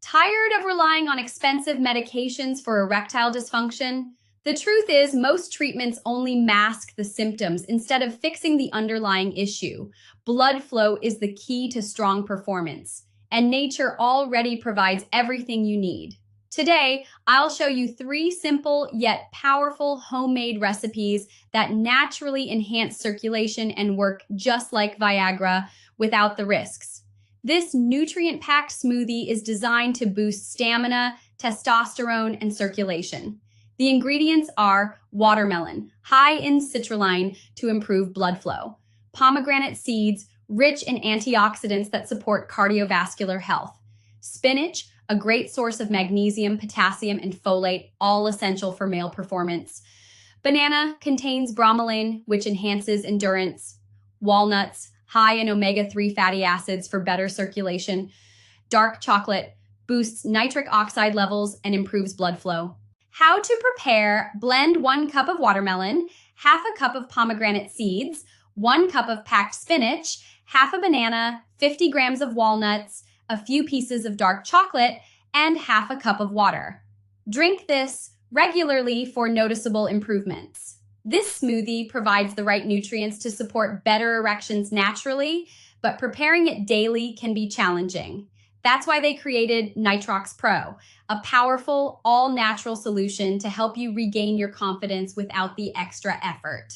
Tired of relying on expensive medications for erectile dysfunction? The truth is, most treatments only mask the symptoms instead of fixing the underlying issue. Blood flow is the key to strong performance, and nature already provides everything you need. Today, I'll show you 3 simple yet powerful homemade recipes that naturally enhance circulation and work just like Viagra without the risks. This nutrient-packed smoothie is designed to boost stamina, testosterone, and circulation. The ingredients are watermelon, high in citrulline to improve blood flow; pomegranate seeds, rich in antioxidants that support cardiovascular health; spinach, a great source of magnesium, potassium, and folate, all essential for male performance; banana contains bromelain, which enhances endurance; walnuts, high in omega-3 fatty acids for better circulation; dark chocolate boosts nitric oxide levels and improves blood flow. How to prepare: blend 1 cup of watermelon, half a cup of pomegranate seeds, 1 cup of packed spinach, half a banana, 50 grams of walnuts, a few pieces of dark chocolate, and half a cup of water. Drink this regularly for noticeable improvements. This smoothie provides the right nutrients to support better erections naturally, but preparing it daily can be challenging. That's why they created Nitrox Pro, a powerful, all-natural solution to help you regain your confidence without the extra effort.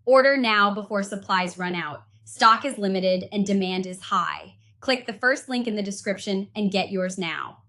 Order now before supplies run out. Stock is limited and demand is high. Click the first link in the description and get yours now.